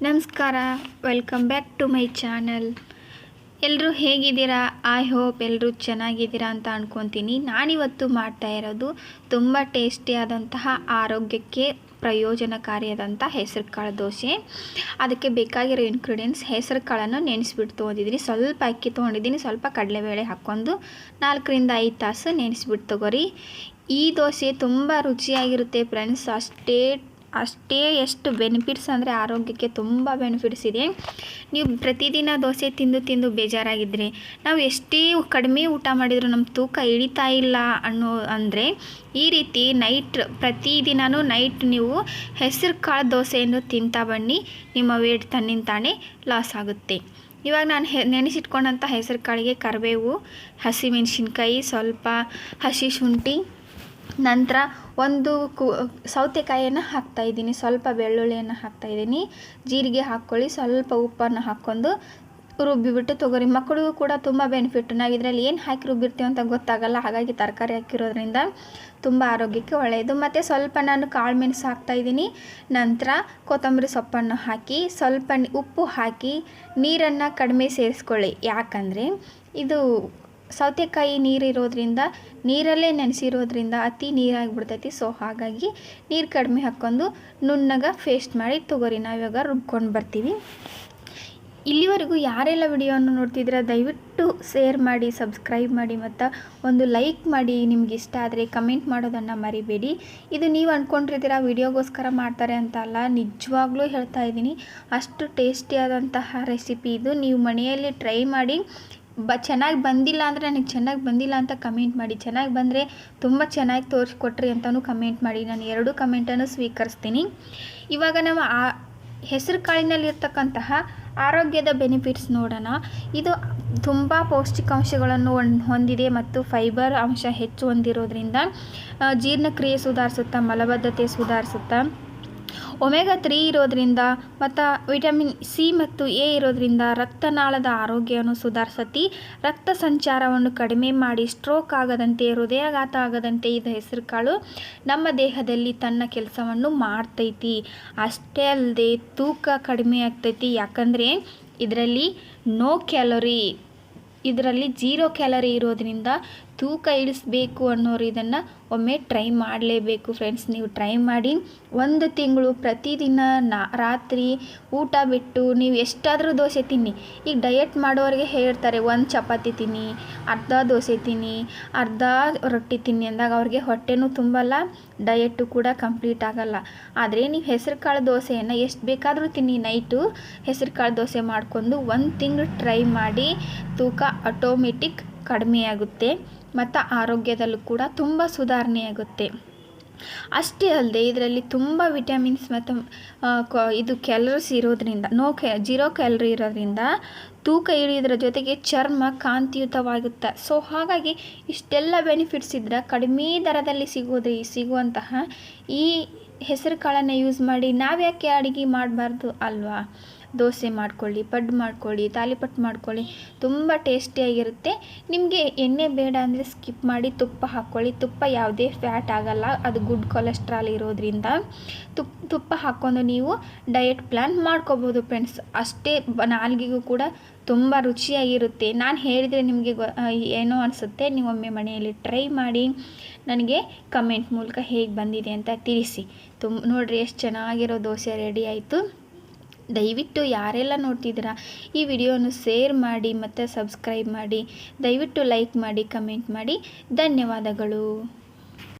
ನಮಸ್ಕಾರ, welcome back to my channel. ಎಲ್ಲರೂ ಹೇಗಿದ್ದೀರಾ? ಐ ಹೋಪ್ ಎಲ್ಲರೂ ಚೆನ್ನಾಗಿದ್ದೀರಾ ಅಂತ ಅಂದ್ಕೊತೀನಿ. ನಾನಿವತ್ತು ಮಾಡ್ತಾ ಇರೋದು ತುಂಬ ಟೇಸ್ಟಿಯಾದಂತಹ ಆರೋಗ್ಯಕ್ಕೆ ಪ್ರಯೋಜನಕಾರಿಯಾದಂಥ ಹೆಸರು ಕಾಳು ದೋಸೆ. ಅದಕ್ಕೆ ಬೇಕಾಗಿರೋ ಇಂಗ್ರೀಡಿಯೆಂಟ್ಸ್: ಹೆಸರು ಕಾಳನ್ನು ನೆನೆಸ್ಬಿಟ್ಟು ತೊಗೊಂಡಿದ್ದೀನಿ, ಸ್ವಲ್ಪ ಅಕ್ಕಿ ತೊಗೊಂಡಿದ್ದೀನಿ, ಸ್ವಲ್ಪ ಕಡಲೆಬೇಳೆ ಹಾಕ್ಕೊಂಡು 4 ರಿಂದ 5 ತಾಸು ನೆನೆಸ್ಬಿಟ್ಟು ತೊಗೊರಿ. ಈ ದೋಸೆ ತುಂಬ ರುಚಿಯಾಗಿರುತ್ತೆ ಫ್ರೆಂಡ್ಸ್. ಅಷ್ಟೇ ಎಷ್ಟು ಬೆನಿಫಿಟ್ಸ್ ಅಂದರೆ ಆರೋಗ್ಯಕ್ಕೆ ತುಂಬ ಬೆನಿಫಿಟ್ಸ್ ಇದೆ. ನೀವು ಪ್ರತಿದಿನ ದೋಸೆ ತಿಂದು ಬೇಜಾರಾಗಿದ್ದರೆ, ನಾವು ಎಷ್ಟೇ ಕಡಿಮೆ ಊಟ ಮಾಡಿದರೂ ನಮ್ಮ ತೂಕ ಇಳಿತಾ ಇಲ್ಲ ಅಂದರೆ ಈ ರೀತಿ ಪ್ರತಿದಿನವೂ ನೈಟ್ ನೀವು ಹೆಸರು ಕಾಳು ದೋಸೆಯನ್ನು ತಿಂತಾ ಬನ್ನಿ, ನಿಮ್ಮ ವೇಟ್ ತನ್ನಿಂತಾನೇ ಲಾಸ್ ಆಗುತ್ತೆ. ಇವಾಗ ನಾನು ನೆನೆಸಿಟ್ಕೊಂಡಂಥ ಹೆಸರು ಕಾಳಿಗೆ ಕರಿಬೇವು, ಹಸಿಮೆಣಸಿನ್ಕಾಯಿ, ಸ್ವಲ್ಪ ಹಸಿ ಶುಂಠಿ, ನಂತರ ಒಂದು ಸೌತೆಕಾಯಿಯನ್ನು ಹಾಕ್ತಾಯಿದ್ದೀನಿ, ಸ್ವಲ್ಪ ಬೆಳ್ಳುಳ್ಳಿಯನ್ನು ಹಾಕ್ತಾಯಿದ್ದೀನಿ, ಜೀರಿಗೆ ಹಾಕ್ಕೊಳ್ಳಿ, ಸ್ವಲ್ಪ ಉಪ್ಪನ್ನು ಹಾಕ್ಕೊಂಡು ರುಬ್ಬಿಬಿಟ್ಟು ತೊಗೊರಿ. ಮಕ್ಕಳಿಗೂ ಕೂಡ ತುಂಬ ಬೆನಿಫಿಟ್. ನಾವು ಇದರಲ್ಲಿ ಏನು ಹಾಕಿ ರುಬ್ಬಿರ್ತೀವಿ ಅಂತ ಗೊತ್ತಾಗಲ್ಲ, ಹಾಗಾಗಿ ತರಕಾರಿ ಹಾಕಿರೋದ್ರಿಂದ ತುಂಬ ಆರೋಗ್ಯಕ್ಕೆ ಒಳ್ಳೆಯದು. ಮತ್ತು ಸ್ವಲ್ಪ ನಾನು ಕಾಳು ಮೆಣಸು ಹಾಕ್ತಾಯಿದ್ದೀನಿ, ನಂತರ ಕೊತ್ತಂಬರಿ ಸೊಪ್ಪನ್ನು ಹಾಕಿ ಸ್ವಲ್ಪ ಉಪ್ಪು ಹಾಕಿ ನೀರನ್ನು ಕಡಿಮೆ ಸೇರಿಸ್ಕೊಳ್ಳಿ. ಯಾಕಂದರೆ ಇದು ಸೌತೆಕಾಯಿ ನೀರಿರೋದ್ರಿಂದ, ನೀರಲ್ಲೇ ನೆನೆಸಿರೋದ್ರಿಂದ ಅತಿ ನೀರಾಗಿಬಿಡ್ತೈತಿ. ಸೊ ಹಾಗಾಗಿ ನೀರು ಕಡಿಮೆ ಹಾಕ್ಕೊಂಡು ನುಣ್ಣಗೆ ಪೇಸ್ಟ್ ಮಾಡಿ ತೊಗೊರಿ. ನಾವಿವಾಗ ರುಬ್ಕೊಂಡು ಬರ್ತೀವಿ. ಇಲ್ಲಿವರೆಗೂ ಯಾರೆಲ್ಲ ವಿಡಿಯೋವನ್ನು ನೋಡ್ತಿದ್ದೀರಾ ದಯವಿಟ್ಟು ಶೇರ್ ಮಾಡಿ, ಸಬ್ಸ್ಕ್ರೈಬ್ ಮಾಡಿ ಮತ್ತು ಒಂದು ಲೈಕ್ ಮಾಡಿ. ನಿಮ್ಗೆ ಇಷ್ಟ ಆದರೆ ಕಮೆಂಟ್ ಮಾಡೋದನ್ನು ಮರಿಬೇಡಿ. ಇದು ನೀವು ಅಂದ್ಕೊಂಡಿರ್ತೀರ ವಿಡಿಯೋಗೋಸ್ಕರ ಮಾಡ್ತಾರೆ ಅಂತ ಅಲ್ಲ, ನಿಜವಾಗ್ಲೂ ಹೇಳ್ತಾ ಇದ್ದೀನಿ, ಅಷ್ಟು ಟೇಸ್ಟಿಯಾದಂತಹ ರೆಸಿಪಿ ಇದು. ನೀವು ಮನೆಯಲ್ಲಿ ಟ್ರೈ ಮಾಡಿ. ಚೆನ್ನಾಗಿ ಬಂದಿಲ್ಲ ಅಂದರೆ ನನಗೆ ಚೆನ್ನಾಗಿ ಬಂದಿಲ್ಲ ಅಂತ ಕಮೆಂಟ್ ಮಾಡಿ, ಚೆನ್ನಾಗಿ ಬಂದರೆ ತುಂಬ ಚೆನ್ನಾಗಿ ತೋರಿಸ್ಕೊಟ್ರಿ ಅಂತಲೂ ಕಮೆಂಟ್ ಮಾಡಿ. ನಾನು 2 ಕಮೆಂಟನ್ನು ಸ್ವೀಕರಿಸ್ತೀನಿ. ಇವಾಗ ನಾವು ಹೆಸರು ಕಾಳಿನಲ್ಲಿರ್ತಕ್ಕಂತಹ ಆರೋಗ್ಯದ ಬೆನಿಫಿಟ್ಸ್ ನೋಡೋಣ. ಇದು ತುಂಬ ಪೌಷ್ಟಿಕಾಂಶಗಳನ್ನು ಹೊಂದಿದೆ ಮತ್ತು ಫೈಬರ್ ಅಂಶ ಹೆಚ್ಚು ಹೊಂದಿರೋದ್ರಿಂದ ಜೀರ್ಣಕ್ರಿಯೆ ಸುಧಾರಿಸುತ್ತಾ, ಮಲಬದ್ಧತೆ ಸುಧಾರಿಸುತ್ತಾ, ಒಮೆಗಾ 3 ಇರೋದ್ರಿಂದ ಮತ್ತು ವಿಟಮಿನ್ ಸಿ ಮತ್ತು ಎ ಇರೋದ್ರಿಂದ ರಕ್ತನಾಳದ ಆರೋಗ್ಯವನ್ನು ಸುಧಾರಿಸತಿ, ರಕ್ತ ಸಂಚಾರವನ್ನು ಕಡಿಮೆ ಮಾಡಿ, ಸ್ಟ್ರೋಕ್ ಆಗದಂತೆ, ಹೃದಯಾಘಾತ ಆಗದಂತೆ ಇದು ಹೆಸರು ಕಾಳು ನಮ್ಮ ದೇಹದಲ್ಲಿ ತನ್ನ ಕೆಲಸವನ್ನು ಮಾಡ್ತೈತಿ. ಅಷ್ಟೇ ಅಲ್ಲದೆ ತೂಕ ಕಡಿಮೆ ಆಗ್ತೈತಿ. ಯಾಕಂದರೆ ಇದರಲ್ಲಿ ಇದರಲ್ಲಿ 0 ಕ್ಯಾಲರಿ ಇರೋದ್ರಿಂದ ತೂಕ ಇಳಿಸ್ಬೇಕು ಅನ್ನೋರು ಇದನ್ನು ಒಮ್ಮೆ ಟ್ರೈ ಮಾಡಲೇಬೇಕು ಫ್ರೆಂಡ್ಸ್. ನೀವು ಟ್ರೈ ಮಾಡಿ. 1 ತಿಂಗಳು ಪ್ರತಿದಿನ ರಾತ್ರಿ ಊಟ ಬಿಟ್ಟು ನೀವು ಎಷ್ಟಾದರೂ ದೋಸೆ ತಿನ್ನಿ. ಈಗ ಡಯಟ್ ಮಾಡೋರಿಗೆ ಹೇಳ್ತಾರೆ 1 ಚಪಾತಿ ತಿನ್ನಿ, ಅರ್ಧ ದೋಸೆ ತಿನ್ನಿ, ಅರ್ಧ ರೊಟ್ಟಿ ತಿನ್ನಿ ಅಂದಾಗ ಅವ್ರಿಗೆ ಹೊಟ್ಟೆನೂ ತುಂಬಲ್ಲ, ಡಯೆಟ್ಟು ಕೂಡ ಕಂಪ್ಲೀಟ್ ಆಗಲ್ಲ. ಆದರೆ ನೀವು ಹೆಸರು ಕಾಳು ದೋಸೆಯನ್ನು ಎಷ್ಟು ಬೇಕಾದರೂ ತಿನ್ನಿ. ನೈಟು ಹೆಸರು ಕಾಳು ದೋಸೆ ಮಾಡಿಕೊಂಡು 1 ತಿಂಗಳು ಟ್ರೈ ಮಾಡಿ. ತೂಕ ಆಟೋಮೆಟಿಕ್ ಕಡಿಮೆ ಆಗುತ್ತೆ ಮತ್ತು ಆರೋಗ್ಯದಲ್ಲೂ ಕೂಡ ತುಂಬ ಸುಧಾರಣೆ ಆಗುತ್ತೆ. ಅಷ್ಟೇ ಅಲ್ಲದೆ ಇದರಲ್ಲಿ ತುಂಬ ವಿಟಮಿನ್ಸ್ ಮತ್ತು ಇದು ಕ್ಯಾಲರೀಸ್ ಇರೋದ್ರಿಂದ 0 ಕ್ಯಾಲರಿ ಇರೋದ್ರಿಂದ ತೂಕ ಇಳಿಯೋದ್ರ ಜೊತೆಗೆ ಚರ್ಮ ಕಾಂತಿಯುತವಾಗುತ್ತೆ. ಸೊ ಹಾಗಾಗಿ ಇಷ್ಟೆಲ್ಲ ಬೆನಿಫಿಟ್ಸ್ ಇದ್ದರೆ ಕಡಿಮೆ ದರದಲ್ಲಿ ಸಿಗುವಂತಹ ಈ ಹೆಸರು ಕಾಳನ್ನು ಯೂಸ್ ಮಾಡಿ ನಾವ್ಯಾಕೆ ಅಡುಗೆ ಮಾಡಬಾರ್ದು ಅಲ್ವಾ? ದೋಸೆ ಮಾಡ್ಕೊಳ್ಳಿ, ಪಡ್ಡು ಮಾಡ್ಕೊಳ್ಳಿ, ತಾಲಿಪಟ್ಟು ಮಾಡ್ಕೊಳ್ಳಿ, ತುಂಬ ಟೇಸ್ಟಿಯಾಗಿರುತ್ತೆ. ನಿಮಗೆ ಎಣ್ಣೆ ಬೇಡ ಅಂದರೆ ಸ್ಕಿಪ್ ಮಾಡಿ ತುಪ್ಪ ಹಾಕ್ಕೊಳ್ಳಿ. ತುಪ್ಪ ಯಾವುದೇ ಫ್ಯಾಟ್ ಆಗಲ್ಲ, ಅದು ಗುಡ್ ಕೊಲೆಸ್ಟ್ರಾಲ್ ಇರೋದ್ರಿಂದ ತುಪ್ಪ ಹಾಕ್ಕೊಂಡು ನೀವು ಡಯಟ್ ಪ್ಲ್ಯಾನ್ ಮಾಡ್ಕೋಬೋದು ಫ್ರೆಂಡ್ಸ್. ಅಷ್ಟೇ ನಾಲ್ಗೆಗೂ ಕೂಡ ತುಂಬ ರುಚಿಯಾಗಿರುತ್ತೆ. ನಾನು ಹೇಳಿದರೆ ನಿಮಗೆ ಏನೋ ಅನಿಸುತ್ತೆ. ನೀವೊಮ್ಮೆ ಮನೆಯಲ್ಲಿ ಟ್ರೈ ಮಾಡಿ ನನಗೆ ಕಮೆಂಟ್ ಮೂಲಕ ಹೇಗೆ ಬಂದಿದೆ ಅಂತ ತಿಳಿಸಿ. ನೋಡಿರಿ ಎಷ್ಟು ಚೆನ್ನಾಗಿರೋ ದೋಸೆ ರೆಡಿ ಆಯಿತು. ದಯವಿಟ್ಟು ಯಾರೆಲ್ಲ ನೋಡ್ತಿದ್ದೀರಾ ಈ ವಿಡಿಯೋವನ್ನು ಶೇರ್ ಮಾಡಿ ಮತ್ತು ಸಬ್ಸ್ಕ್ರೈಬ್ ಮಾಡಿ. ದಯವಿಟ್ಟು ಲೈಕ್ ಮಾಡಿ, ಕಮೆಂಟ್ ಮಾಡಿ. ಧನ್ಯವಾದಗಳು.